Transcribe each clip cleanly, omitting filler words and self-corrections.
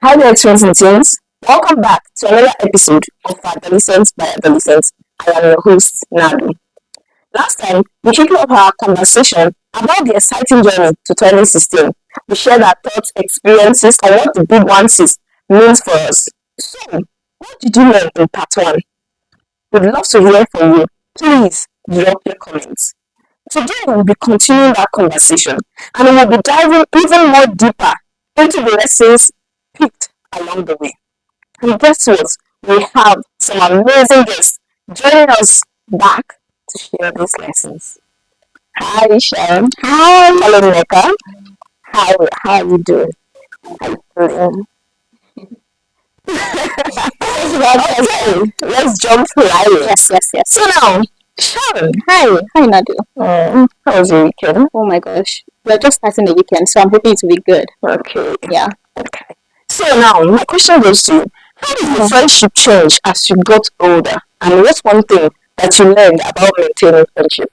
Hi there, twins and teens. Welcome back to another episode of Adolescents by Adolescents. I am your host, Nadu. Last time, we kicked off our conversation about the exciting journey to 2016. We shared our thoughts, experiences, and what the big one is means for us. So, what did you learn in part 1? We'd love to hear from you. Please drop your comments. Today, we'll be continuing that conversation and we will be diving even more deeper into the lessons picked along the way. And guess what? We have some amazing guests joining us back to share these lessons. Hi, Sharon. Hi. Hello, Neka. How are you doing? How are you okay, let's jump right in. Yes. So now, Sharon, Hi, Nadu. how was your weekend? Oh my gosh. We're just starting the weekend, so I'm hoping it will be good. Okay. Yeah. Okay. So now, my question goes to you. How did your friendship change as you got older? And what's one thing that you learned about maintaining friendship?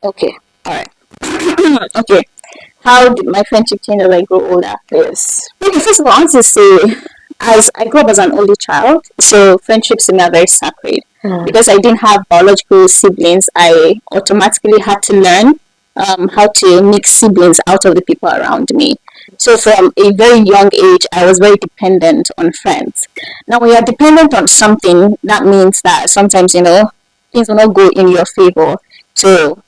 Okay. Alright. Okay. How did my friendship change as I grew older? Yes. Okay, first of all, I want to say, as I grew up as an only child, so friendships to me are very sacred. Because I didn't have biological siblings, I automatically had to learn how to make siblings out of the people around me. So from a very young age, I was very dependent on friends. Now, when you're dependent on something, that means that sometimes, things will not go in your favor. So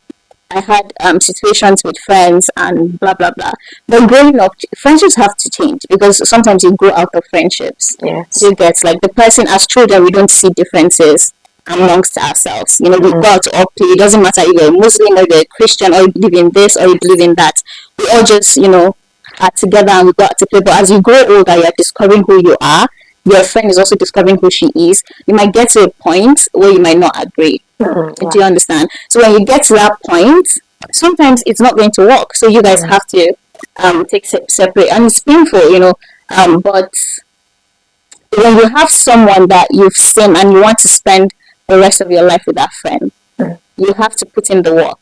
I had situations with friends and blah blah blah. But growing up, friendships have to change because sometimes you grow out of friendships. Yes. You get like the person as children, we don't see differences amongst ourselves. We go out to all play. It doesn't matter if you're a Muslim or you're a Christian or you believe in this or you believe in that. We all just are together and we go out to play. But as you grow older, you're discovering who you are. Your friend is also discovering who she is. You might get to a point where you might not agree. Do you understand? So when you get to that point, sometimes it's not going to work. So you guys have to take separate, and it's painful. But when you have someone that you've seen and you want to spend the rest of your life with that friend, you have to put in the work.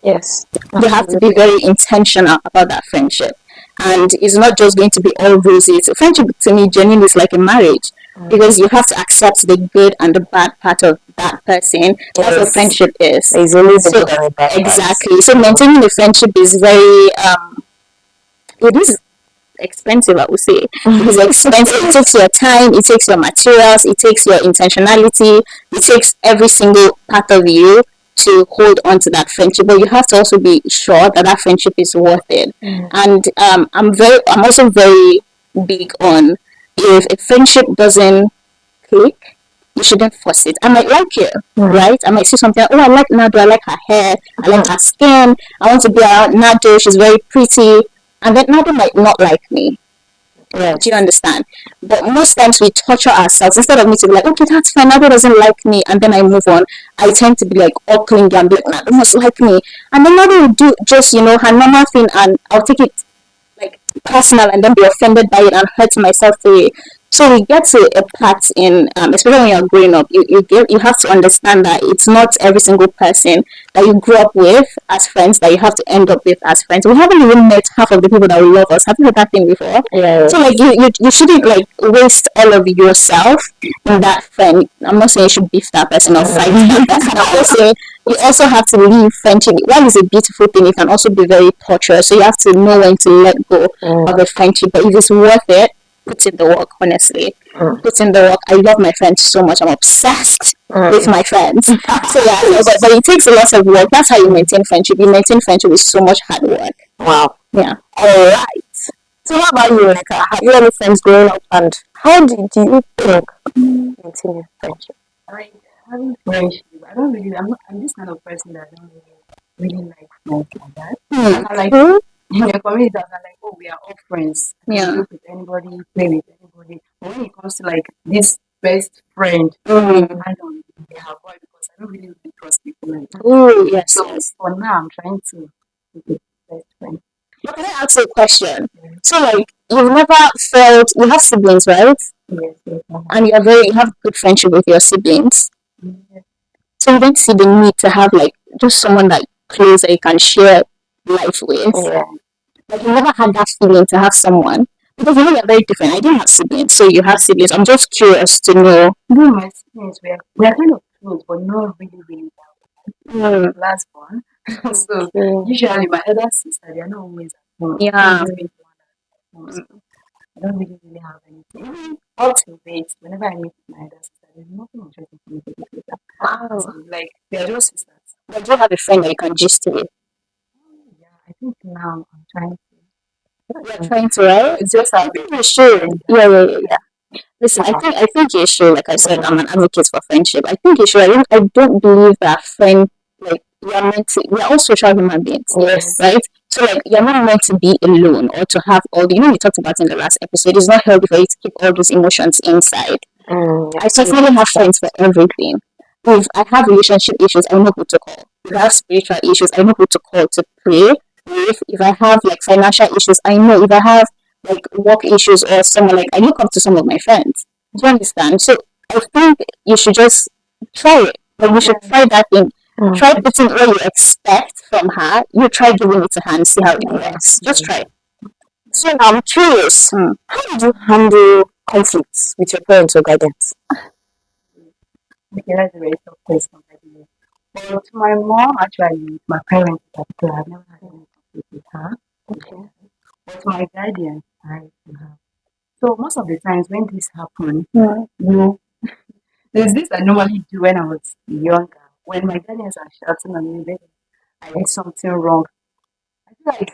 Yes. You have to be very intentional about that friendship. And it's not just going to be all roses. Friendship to me genuinely is like a marriage because you have to accept the good and the bad part of that person. That's what friendship is. It's always the good and the bad. Exactly. So maintaining a friendship is very it is expensive, I would say. It's expensive. It takes your time, it takes your materials, it takes your intentionality, it takes every single part of you to hold on to that friendship, but you have to also be sure that that friendship is worth it. And I'm also very big on, if a friendship doesn't click, you shouldn't force it. I might like you, right? I might see something. Oh, I like Nado. I like her hair. I like her skin. I want to be around Nado. She's very pretty, and then Nado might not like me. Yeah. Do you understand? But most times we torture ourselves instead of me to be like, okay, that's fine. Nado doesn't like me, and then I move on. I tend to be like all clingy and be like, Nado must like me, and then Nado will do just her normal thing, and I'll take it like personal and then be offended by it and hurt myself through it. So we get to a part in, especially when you're growing up, you have to understand that it's not every single person that you grew up with as friends that you have to end up with as friends. We haven't even met half of the people that will love us. Have you heard that thing before? Yeah. So like you shouldn't like waste all of yourself in that friend. I'm not saying you should beef that person or fight that person. I'm just saying you also have to leave friendship. While it's a beautiful thing, it can also be very torturous. So you have to know when to let go of a friendship. But if it's worth it, put in the work, honestly. Put in the work. I love my friends so much. I'm obsessed with my friends. So yeah, but it takes a lot of work. That's how you maintain friendship. You maintain friendship with so much hard work. Wow. Yeah. All right. So how about you, Rebecca? Have you any friends growing up, and how did you think maintaining friendship? Like having friendship, I don't really. I'm this kind of person that don't really like friends like that. I like in the community that are like, oh, we are all friends. Yeah. Look with anybody, play with anybody. But when it comes to like this best friend, I don't really have one because I don't really trust people like that. Oh yes. So for now, I'm trying to be the best friend. But can I ask you a question? So like you've never felt you have siblings, right? Yes. And you have good friendship with your siblings. Yes. So you don't see the need to have like just someone that close that you can share life with. Yeah. Like you never had that feeling to have someone Because you know we're very different. I didn't have siblings, so you have siblings. I'm just curious to know. No, my siblings we're kind of close, but not really, really Mm, last born. So Mm. usually my elder sister, they're not always at home. yeah. Always one at home. So I don't really have anything. Even up to date, whenever I meet my elder sister, there's nothing interesting for me to do with her. Wow. So like they're just sisters. But do you have a friend that you can gist to with? Yeah, I think now I'm trying to. You're trying to, right? It's just I how think you should. friend. Yeah. Listen, I think you should. Like I said, I'm an advocate for friendship. I think you should. I don't believe that friend like you're meant to. We're all social human beings, Yes. right? So like you're not meant to be alone or to have all the. You know, we talked about in the last episode. It's not healthy for you to keep all those emotions inside. I personally have friends for everything. If I have relationship issues, I know who to call. If I have spiritual issues, I know who to call to pray. If I have like financial issues, I know. If I have like work issues or someone like I look up to some of my friends. Do you understand? So I think you should just try it. Like you should try that thing. Mm. Try putting what you expect from her. You try giving it to her and see how it works. Just try. So now I'm curious. How did you handle conflicts with your parents or guidance? Okay, that's a very tough question, by the way. But my mom, actually, my parents in particular, I've never had any conflict with her. Okay. But my guardian, I have. So most of the times when this happens, Mm. you know, there's this I normally do when I was younger. When my guardians are shouting at me, then I did something wrong. I feel like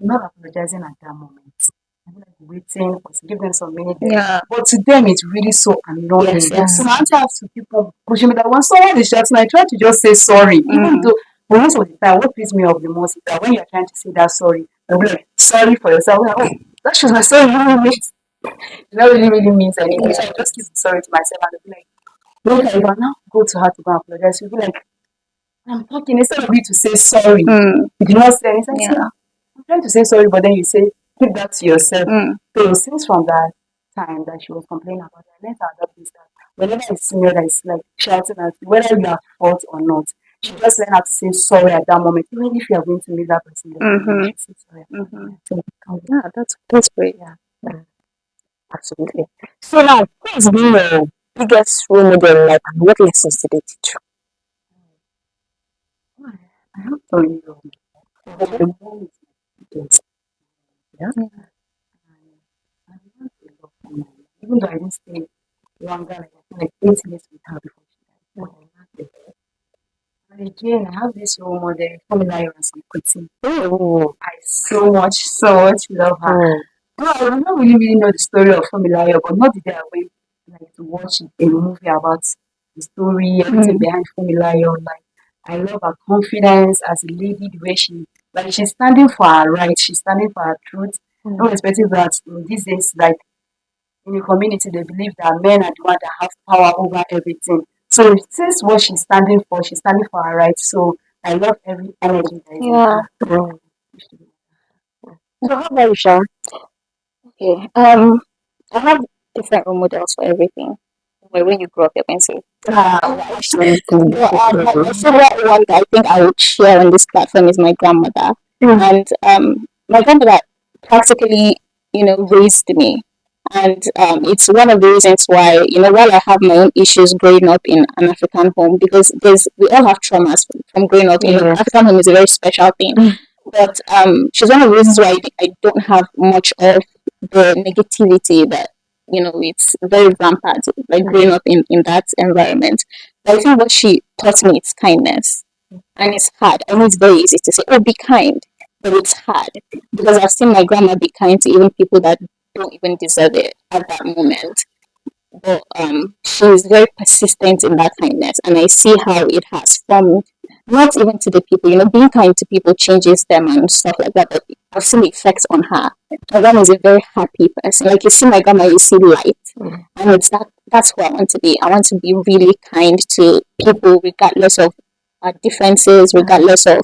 I'm not apologizing at that moment. I'm like waiting for to give them some minutes. Yeah. But to them, it's really so annoying. Yes. Yes. So my auntie has to keep on pushing me that when someone is shouting, I try to just say sorry. Even though, but most of the time, what pisses me off the most is that when you're trying to say that sorry, they'll be like, sorry for yourself. I'm like, oh, that shows my sorry really means, it not really means anything. So I just keep sorry to myself and I'll be like, look, if I now go to her to go and apologize, she'll be like, I'm talking instead of you to say sorry. Mm. You do not say anything. I say, Yeah. I'm trying to say sorry, but then you say, keep that to yourself. Mm. So since from that time that she was complaining about it, I learned to adopt this that whenever I see her that is like shouting at you, whether you are fault or not, she just learn how to say sorry at that moment. Even if you are going to meet that person, you should say sorry. So, Yeah, that's great. yeah. Absolutely. So now, who has been your biggest role model in life and what lessons did they teach I have to really love you. But the mom is my biggest. Yeah. I learned a lot from her. Even though I didn't stay longer, like I feel like 8 years with her before she died. But I learned a lot. And again, I have this role model, Formula and Kuti. you? I so much love her. Mm. No, I don't really know the story of Formula, but not the day I went like to watch a movie about the story, everything behind Formula. Like I love her confidence as a lady, the way she's standing for her rights, she's standing for her truth. Irrespective that these days, like in the community, they believe that men are the one that have power over everything. So since what she's standing for her rights. So I love every energy that is in Yeah. her. Mm. So how about you, Sha? Okay. I have different role models for everything. When you grow up, you're going to say. Absolutely. But my favorite one that I think I would share on this platform is my grandmother. Mm. And my grandmother practically, raised me. And it's one of the reasons why, while I have my own issues growing up in an African home, because we all have traumas from growing up. Yeah. African home is a very special thing. But she's one of the reasons why I don't have much of the negativity that it's very rampant, like growing up in that environment. But I think what she taught me is kindness, and it's hard. I know it's very easy to say, "Oh, be kind," but it's hard because I've seen my grandma be kind to even people that don't even deserve it at that moment. But she's very persistent in that kindness, and I see how it has formed not even to the people. Being kind to people changes them and stuff like that. But I've seen the effects on her. My grandma is a very happy person. Like you see my grandma, you see light, and it's that's who I want to be. I want to be really kind to people, regardless of our differences, regardless of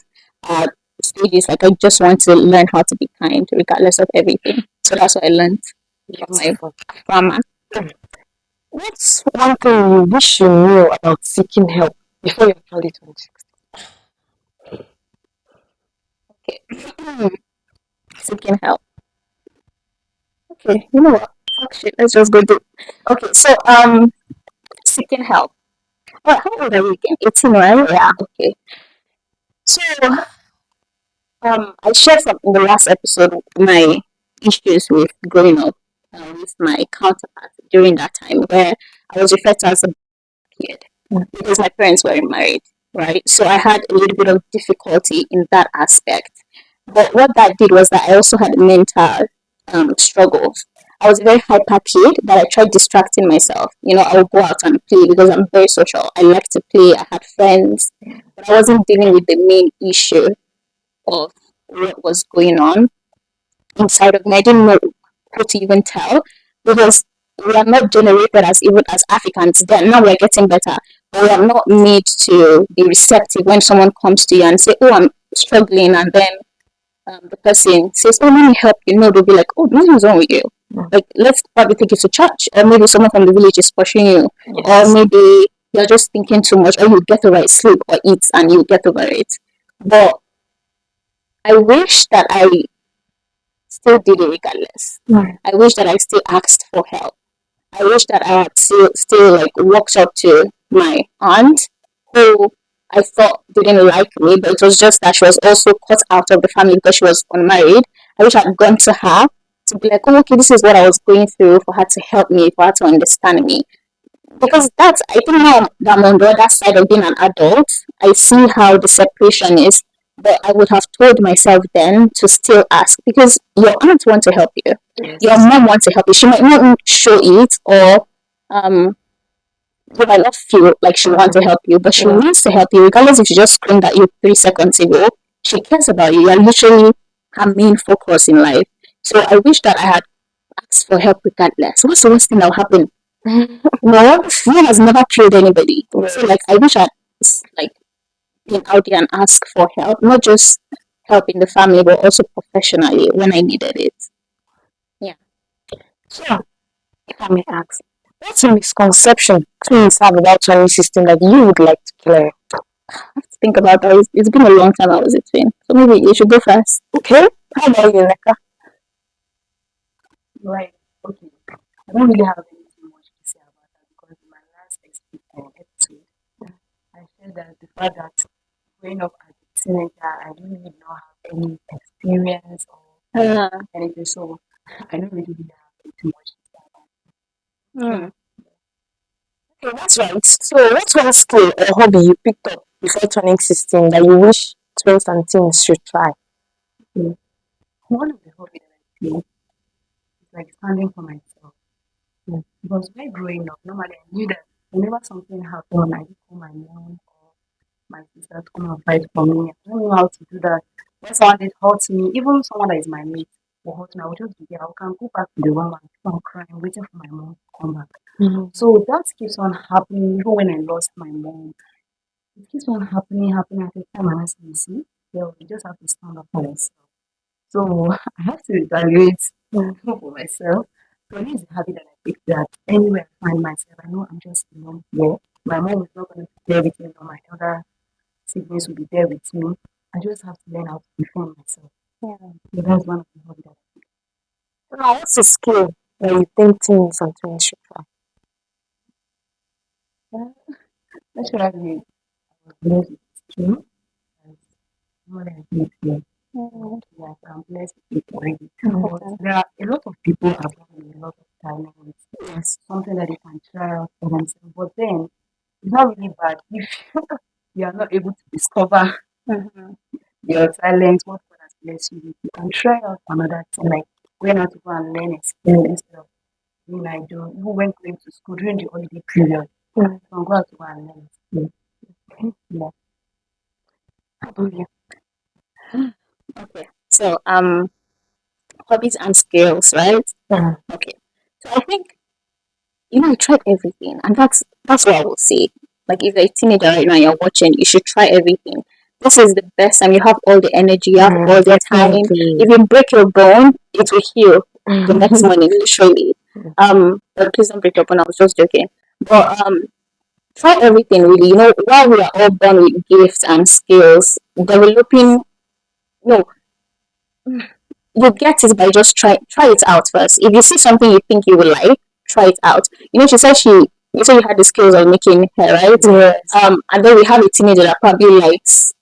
our stages. Like I just want to learn how to be kind, regardless of everything. So that's what I learned from my grandma. What's one thing you wish you knew about seeking help before you actually told Okay. Seeking help. Okay, you know what? Fuck shit. Let's just go do. Okay, so seeking help. Well, how old are you again? 18, right? Yeah. Okay. So I shared from in the last episode my issues with growing up with my counterpart during that time where I was referred to as a kid because my parents weren't married, right? So I had a little bit of difficulty in that aspect. But what that did was that I also had mental struggles. I was a very hyper kid that I tried distracting myself. You know, I would go out and play because I'm very social. I like to play. I had friends, but I wasn't dealing with the main issue of what was going on inside of me. I didn't know how to even tell because we are not generated as even as Africans. Then now we're getting better, but we are not made to be receptive when someone comes to you and say, "Oh, I'm struggling," and then the person says, "Oh, let me help you." No, they'll be like, "Oh, nothing's wrong with you. Like, let's probably take you to church, or maybe someone from the village is pushing you, or maybe you're just thinking too much, or you get over it, sleep or eat, and you get over it." But I wish that I still did it regardless. I wish that I still asked for help. I wish that I had still like walked up to my aunt who I thought didn't like me, but it was just that she was also cut out of the family because she was unmarried. I wish I'd gone to her to be like, oh, okay, this is what I was going through, for her to help me, for her to understand me. Because that's, I think now that I'm on the other side of being an adult, I see how the separation is. But I would have told myself then to still ask because your aunt wants to help you. Your mom wants to help you. She might not show it or um, you might not feel like she wants to help you, but she wants to help you, regardless if she just screamed at you 3 seconds ago. She cares about you. You're literally her main focus in life. So I wish that I had asked for help regardless. What's the worst thing that will happen? No, fear has never killed anybody. So like I wish I'd like been out there and asked for help, not just help in the family, but also professionally when I needed it. Yeah. So, if I may ask, what's a misconception twins have about Chinese system that you would like to clear? I have to think about that. It's been a long time I was a twin. So maybe you should go first. Okay, how about you, Neka? Like, okay, I don't really have anything much to say about that because in my last episode, I said that the fact that growing up as a teenager, I really did not have any experience or Uh, anything, so I don't really have anything much to say about hmm. Okay, that's right. So, what's one skill or hobby you picked up before turning 16 that you wish twins and teens should try? it. One of the hobbies that I do is like standing for myself. Because while growing up, normally I knew that whenever something happened, I just call my mom or my sister to come and fight for me. I don't know how to do that. When someone did hurt me, even someone that is my mate will hurt me, I will just be there. I can go back to the room and keep on crying, waiting for my mom to come back. So that keeps on happening even when I lost my mom. It keeps on happening at the time and I say, you see, well, you just have to stand up for yourself. So I have to evaluate for myself. So this is a habit that I picked that anywhere I find myself, I know I'm just alone here. My mom is not going to be there with me, or my other siblings will be there with me. I just have to learn how to defend myself. Yeah. So that's one of the hobbies that Now, what's a skill that you think teens and twins should try? that's what I mean. I was blessed with skill. As more than here. Mm, Yes, I'm blessed with it already. But there are a lot of people around with a lot of talent. It's something that they can try out for themselves. But then it's not really bad if you are not able to discover mhm. your talent, what God has blessed you with. You can try out another thing, like going out to go and learn a skill instead of doing I do. Even when going to school during the holiday period, you can go out to go and learn a skill. Yeah. How about you? Okay. So hobbies and skills, right? Mhm. Okay. So I think I tried everything, and that's what I will say. Like if you're a teenager right now, you're watching, you should try everything. This is the best time. You have all the energy, you have all the time. Definitely. If you break your bone, it will heal the next morning, literally. But please don't break your bone. I was just joking. But try everything really. While we are all born with gifts and skills, developing no you get it by just try it out first. If you see something you think you will like, try it out. She said you said you had the skills of making hair, right? Yes. And then we have a teenager that probably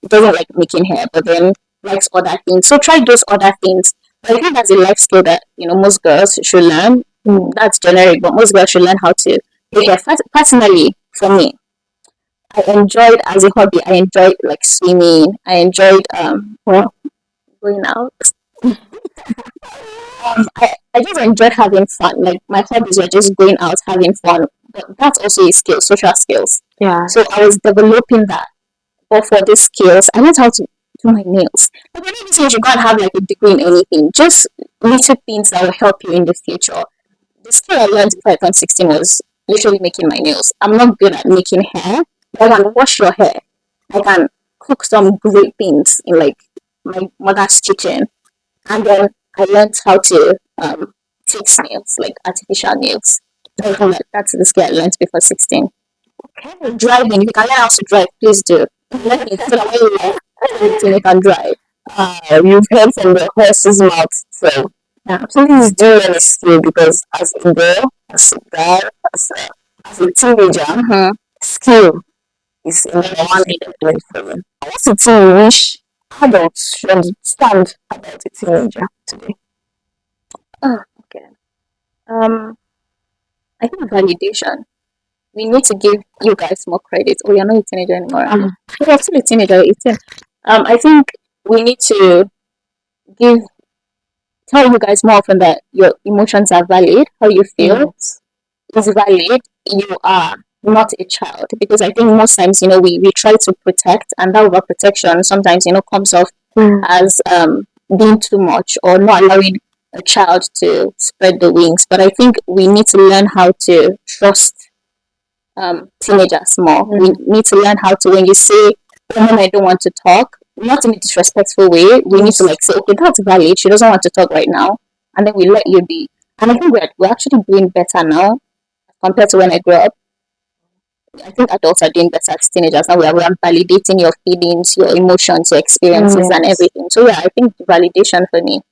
doesn't like making hair, but then likes other things. So try those other things. But I think that's a life skill that most girls should learn. That's generic, but most girls should learn how to make hair. Personally, for me, I enjoyed as a hobby. I enjoyed like swimming. I enjoyed going out. I just enjoyed having fun. Like my hobbies were just going out, having fun. But that's also a skill, social skills. Yeah. So I was developing that. But for these skills, I learned how to do my nails. Like when you say you should go and have like a degree in anything, just little things that will help you in the future. The skill I learned before I turned 16 was literally making my nails. I'm not good at making hair, but I can wash your hair. I can cook some great things in like my mother's kitchen. And then I learned how to fix nails, like artificial nails. That's the skill I learned before 16. Okay. Driving, if you can learn how to drive, please do. Let me so that when you you can drive. You've heard from the horse's mouth, so Yeah. please do learn a skill because as a girl, as a guy, as a teenager, skill is a number one element for me. What's the thing you wish adults should understand about a teenager today? Oh, okay. I think validation. We need to give you guys more credit. Oh, you're not a teenager anymore. You're still a teenager, you're 18. I think we need to give tell you guys more often that your emotions are valid, how you feel is valid, you are not a child. Because I think most times, we try to protect, and that overprotection sometimes, comes off as being too much or not allowing a child to spread the wings. But I think we need to learn how to trust teenagers more. We need to learn how to, when you say, "Mom, I don't want to talk," not in a disrespectful way. We need to like say, "Okay, that's valid. She doesn't want to talk right now," and then we let you be. And I think we're actually doing better now compared to when I grew up. I think adults are doing better as teenagers now. We are validating your feelings, your emotions, your experiences, and everything. So yeah, I think validation for me.